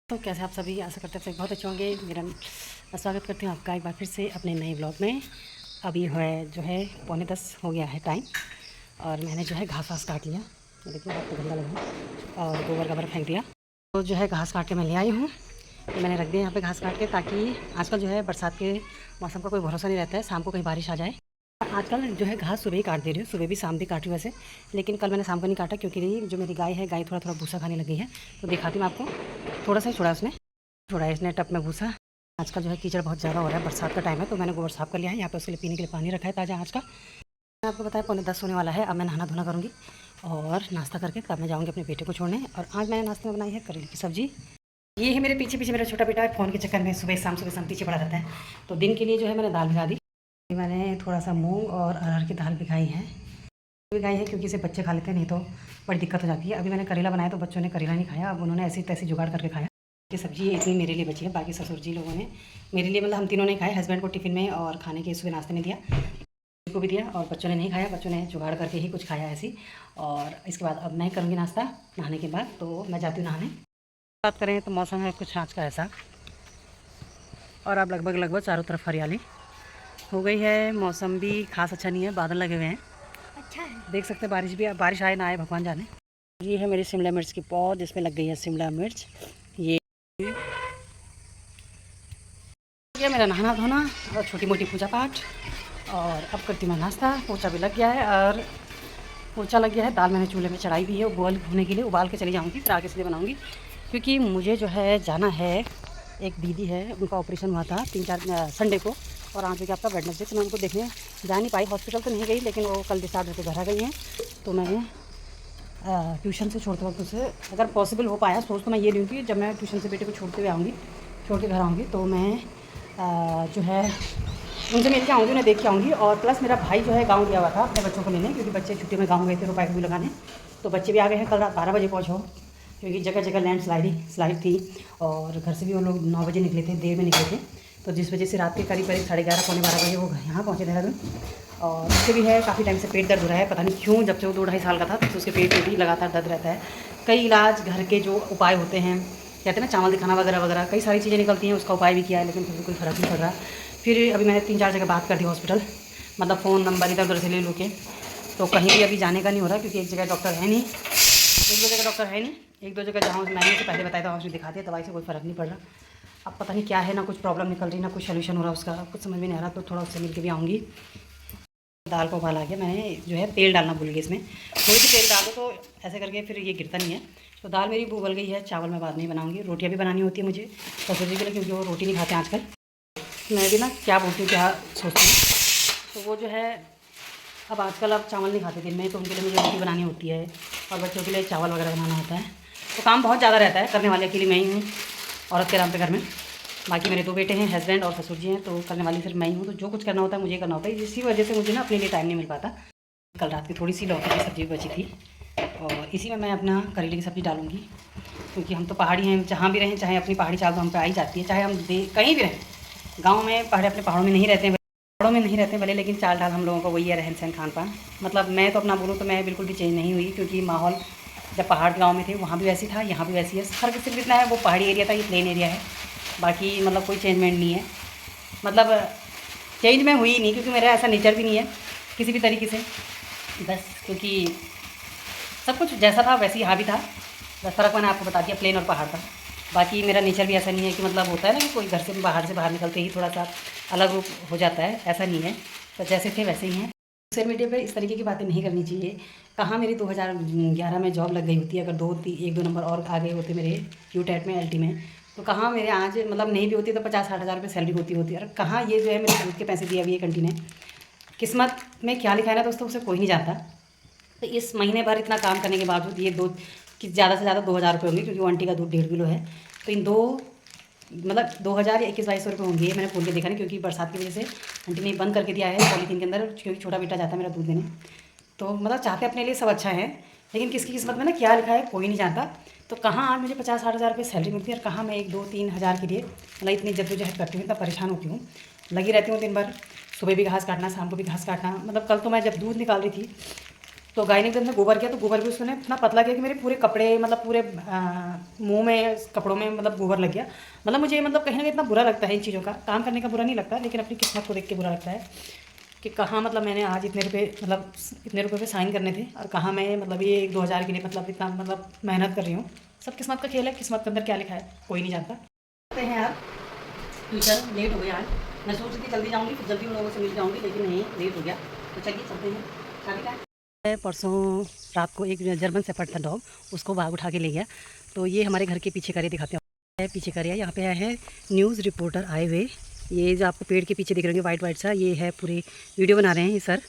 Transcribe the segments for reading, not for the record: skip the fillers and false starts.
तो कैसे आप सभी आशा करते हैं बहुत अच्छे होंगे। मेरा स्वागत करती हूँ आपका एक बार फिर से अपने नए ब्लॉग में। अभी है जो है 9:45 हो गया है टाइम, और मैंने जो है घास वास काट लिया। ये देखिए बहुत गंदा लगा और गोबर गाबर फेंक दिया। तो जो है घास काट के मैं ले आई हूँ। तो मैंने रख दिया यहाँ पे घास काट के, ताकि आजकल जो है बरसात के मौसम का कोई भरोसा नहीं रहता है, शाम को कहीं बारिश आ जाए। आजकल जो है घास सुबह ही काट दे रही हूँ, सुबह भी शाम भी काट रही हूँ वैसे, लेकिन कल मैंने शाम को नहीं काटा क्योंकि जो मेरी गाय है, गाय थोड़ा थोड़ा भूसा खाने लगी है। तो दिखाती हूँ आपको, थोड़ा सा ही छोड़ा उसने, छोड़ा है इसने टप में भूसा। आजकल जो है कीचड़ बहुत ज़्यादा हो रहा है, बरसात का टाइम है, तो मैंने गोबर साफ कर लिया है। यहाँ पे उसके लिए पीने के लिए पानी रखा है ताज़ा आज का। मैं आपको बताया 9:45 होने वाला है। अब मैं नहाना धोना करूँगी और नाश्ता करके तब मैं जाऊँगी अपने बेटे को छोड़ने। और आज मैंने नाश्ते में बनाई है करेले की सब्ज़ी। ये है मेरे पीछे पीछे मेरा छोटा बेटा है, फ़ोन के चक्कर में सुबह शाम पीछे पड़ा रहता है। तो दिन के लिए जो है मैंने दाल भिगा दी। मैंने थोड़ा सा मूंग और अरहर की दाल भिगाई है, भिगाई है क्योंकि इसे बच्चे खा लेते हैं, नहीं तो बड़ी दिक्कत हो जाती है। अभी मैंने करेला बनाया तो बच्चों ने करेला नहीं खाया, अब उन्होंने ऐसी तैसी जुगाड़ करके खाया। ये सब्ज़ी इतनी मेरे लिए बची है, बाकी ससुर जी लोगों ने मेरे लिए, मतलब हम तीनों ने खाए, हस्बैंड को टिफ़िन में और खाने के सुबह नाश्ते में दिया, को भी दिया, और बच्चों ने नहीं खाया, बच्चों ने जुगाड़ करके ही कुछ खाया ऐसी। और इसके बाद अब मैं करूँगी नाश्ता नहाने के बाद, तो मैं जाती हूँ नहाने। बात करें तो मौसम है कुछ आज का ऐसा, और अब लगभग चारों तरफ हरियाली हो गई है। मौसम भी खास अच्छा नहीं है, बादल लगे हुए हैं, अच्छा है, देख सकते हैं। बारिश आए ना आए भगवान जाने। ये है मेरी शिमला मिर्च की पौध, जिसमें लग गई है शिमला मिर्च। ये मेरा नहाना धोना और छोटी मोटी पूजा पाठ, और अब करती मैं नाश्ता। पोछा भी लग गया है, और पोछा लग गया है। दाल मैंने चूल्हे में चढ़ाई भी है, बॉयल होने के लिए उबाल के चली जाऊँगी, फिर आगे से बनाऊँगी। क्योंकि मुझे जो है जाना है, एक दीदी है, उनका ऑपरेशन हुआ था 3-4 संडे को, और आज आपका वेडनेसडे, तो मैं उनको देखने जा नहीं पाई। हॉस्पिटल तो नहीं गई, लेकिन वो कल डिस्चार्ज होकर घर आ गई हैं। तो मैं ट्यूशन से छोड़ते वक्त उसे, अगर पॉसिबल हो पाया, सोच तो मैं ये रही हूँ कि जब मैं ट्यूशन से बेटे को छोड़ते हुए आऊँगी, छोड़ के घर आऊँगी, तो मैं जो है उनसे मिल के आऊँगी, उन्हें देख के आऊँगी। और प्लस मेरा भाई जो है गाँव गया हुआ था अपने बच्चों को लेने, क्योंकि बच्चे छुट्टी में गाँव गए थे रुपये भी लगाने। तो बच्चे भी आ गए हैं, कल रात 12 बजे पहुँचो, क्योंकि जगह जगह स्लाइड थी, और घर से भी वो लोग 9 बजे निकले थे, देर में निकले थे। तो जिस वजह से रात के करीब 11:30 पौने 12 बजे वो यहाँ पहुँचे देहरादून। और उससे भी है काफ़ी टाइम से पेट दर्द हो रहा है, पता नहीं क्यों, जब से वो 2-2.5 साल का था तो उसके पेट में भी लगातार दर्द रहता है। कई इलाज घर के जो उपाय होते हैं, कहते हैं ना चावल दिखाना वगैरह वगैरह, कई सारी चीज़ें निकलती हैं, उसका उपाय भी किया है, लेकिन फिर भी कोई फ़र्क नहीं पड़ रहा। फिर अभी मैंने 3-4 जगह बात कर दी हॉस्पिटल, मतलब फ़ोन नंबर इधर उधर से ले लो के, तो कहीं भी अभी जाने का नहीं हो रहा, क्योंकि एक जगह डॉक्टर है नहीं, एक दो जगह डॉक्टर है नहीं, एक दो जगह जहाँ मैंने से पहले बताया था वहाँ दिखा दिया, दवाई से कोई फ़र्क नहीं पड़ रहा। अब पता नहीं क्या है, ना कुछ प्रॉब्लम निकल रही, ना कुछ सोल्यूशन हो रहा उसका, कुछ समझ में नहीं आ रहा। तो थोड़ा उससे मिल के भी आऊँगी। दाल को उबाल आ गया, मैंने जो है तेल डालना भूल गई इसमें, थोड़ी सी तेल डाल दो तो ऐसे करके फिर ये गिरता नहीं है। तो दाल मेरी उबल गई है, चावल मैं बाद में बनाऊँगी। रोटियाँ भी बनानी होती है मुझे ससुर जी के लिए, क्योंकि वो रोटी नहीं खाते आजकल। मैं भी ना क्या बोलती हूँ, क्या सोचती हूँ, तो वो जो है अब आजकल अब चावल नहीं खाते दिन में, तो उनके लिए मुझे रोटी बनानी होती है, और बच्चों के लिए चावल वगैरह बनाना होता है। तो काम बहुत ज़्यादा रहता है, करने वाले अकेली मैं ही हूँ औरत के नाम पे घर में। बाकी मेरे 2 बेटे हैं, हस्बैंड और ससुर जी हैं, तो करने वाली सिर्फ मैं ही हूँ। तो जो कुछ करना होता है मुझे करना होता है, इसी वजह से मुझे ना अपने लिए टाइम नहीं मिल पाता। कल रात की थोड़ी सी लौकी की सब्ज़ी बची थी, और इसी में मैं अपना करेले की सब्ज़ी डालूँगी। क्योंकि हम तो पहाड़ी हैं, जहाँ भी रहें, चाहे अपनी पहाड़ी चाल तो हम पे आ ही जाती है, चाहे हम कहीं भी रहें। गाँव में पहाड़े अपने पहाड़ों में नहीं रहते हैं, पहाड़ों में नहीं रहते हैं भले, लेकिन चाल ढाल हम लोगों का वही है, रहन सहन खान पान। मतलब मैं तो अपना बोलूँ तो मैं बिल्कुल भी चेंज नहीं हुई, क्योंकि माहौल जब पहाड़ के गाँव में थे वहाँ भी वैसे था, यहाँ भी वैसी है। फ़र्क सिर्फ इतना है, वो पहाड़ी एरिया था, ये प्लेन एरिया है। बाकी मतलब कोई चेंजमेंट नहीं है, मतलब चेंज मैं हुई नहीं, क्योंकि मेरा ऐसा नेचर भी नहीं है किसी भी तरीके से। बस क्योंकि सब कुछ जैसा था वैसे यहाँ भी था, बस फ़र्क मैंने आपको बता दिया, प्लेन और पहाड़ का। बाकी मेरा नेचर भी ऐसा नहीं है कि मतलब होता है ना कि कोई घर से बाहर निकलते ही थोड़ा सा अलग रूप हो जाता है, ऐसा नहीं है। तो जैसे थे वैसे ही हैं। सोशल मीडिया पे इस तरीके की बातें नहीं करनी चाहिए। कहाँ मेरी 2011 में जॉब लग गई होती, अगर 1-2 नंबर और आगे होते मेरे यूटेट में, एलटी में, तो कहाँ मेरे आज मतलब नहीं भी होती तो 50-60 हज़ार रुपये सैलरी होती। और कहाँ ये जो है मेरे दूध के पैसे दिए अभी एक आंटी ने, किस्मत में क्या लिखा है ना दोस्तों, उसे कोई नहीं जानता। तो इस महीने भर इतना काम करने के बावजूद ये दो कि ज़्यादा से ज़्यादा 2,000 रुपये होंगे, क्योंकि वो आंटी का दूध 1.5 किलो है। तो इन दो मतलब 2,000 या 21-22 रुपये होंगे, मैंने खोल के देखा नहीं, क्योंकि बरसात की वजह से आंटी ने बंद करके दिया है पॉलीथीन के अंदर, क्योंकि छोटा बेटा जाता है मेरा दूध देने। तो मतलब चाहते अपने लिए सब अच्छा है, लेकिन किसकी किस्मत में ना क्या लिखा है कोई नहीं जानता। तो कहाँ आज मुझे 50-60 हज़ार रुपये सैलरी मिलती है, और कहाँ मैं 1-2-3 हज़ार के लिए मतलब इतनी जद्दोजहद करती हूँ, इतना परेशान होती हूँ, लगी रहती हूँ दिन भर। सुबह भी घास काटना, शाम को भी घास काटना। मतलब कल तो मैं जब दूध निकाल रही थी तो गाय ने एकदम से गोबर किया, तो गोबर भी उसने इतना पतला किया कि मेरे पूरे कपड़े मतलब पूरे मुंह में कपड़ों में मतलब गोबर लग गया। मतलब मुझे मतलब कहीं ना कहीं इतना बुरा लगता है इन चीज़ों का, काम करने का बुरा नहीं लगता, लेकिन अपनी किस्मत को देख के बुरा लगता है कि कहाँ मतलब मैंने आज इतने रुपये मतलब इतने रुपये पे साइन करने थे और कहाँ मैं मतलब ये 1-2 हज़ार के लिए मतलब इतना मतलब मेहनत कर रही हूँ। सब किस्मत का खेल है, किस्मत के अंदर क्या लिखा है कोई नहीं जानता। करते हैं यार, ट्यूशन लेट हो गया आज। मैं सोच रही थी जल्दी जाऊँगी, फिर जल्दी उन लोगों से मिल जाऊँगी, लेकिन नहीं, लेट हो गया। तो चलिए चलते हैं। शादी का परसों रात को एक जर्मन शेफर्ड था डॉग, उसको बाघ उठा के ले गया। तो ये हमारे घर के पीछे करिए, दिखाते हैं पीछे करिए। यहाँ पे है न्यूज़ रिपोर्टर आए हुए। ये जो आपको पेड़ के पीछे दिख रहे होंगे वाइट वाइट सा, ये है पूरी वीडियो बना रहे हैं ये सर।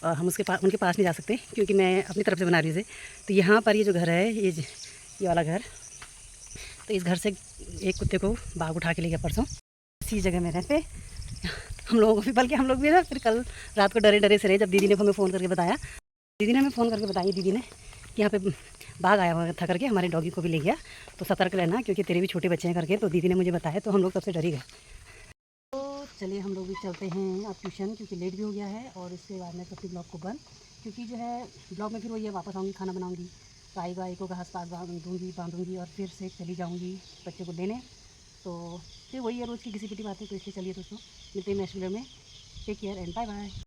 और हम उनके पास नहीं जा सकते क्योंकि मैं अपनी तरफ से बना रही हूँ इसे। तो यहाँ पर ये जो घर है, ये वाला घर, तो इस घर से एक कुत्ते को बाघ उठा के ले गया परसों। इसी जगह में रहते हम लोगों को भी, बल्कि हम लोग भी ना फिर कल रात को डरे डरे से रहे जब दीदी ने हमें फ़ोन करके बताया। दीदी ने हमें फ़ोन करके बताई, दीदी ने कि यहाँ पे बाघ आया हुआ था करके, हमारे डॉगी को भी ले गया, तो सतर्क रहना क्योंकि तेरे भी छोटे बच्चे हैं करके। तो दीदी ने मुझे बताया, तो हम लोग सबसे डर ही गए। तो चलिए हम लोग भी चलते हैं अब ट्यूशन, क्योंकि लेट भी हो गया है। और इसके बाद में करती ब्लॉग को बंद, क्योंकि जो है ब्लॉग में फिर वही है, वापस आऊँगी, खाना बनाऊँगी, गाय वाई को घास पास बांधूँगी और फिर से चली जाऊँगी बच्चे को लेने। तो फिर वही है रोज़ की घिसी पिटी बातें। तो इसलिए चलिए दोस्तों, मिलते हैं नेक्स्ट वीडियो में। Take care and bye bye.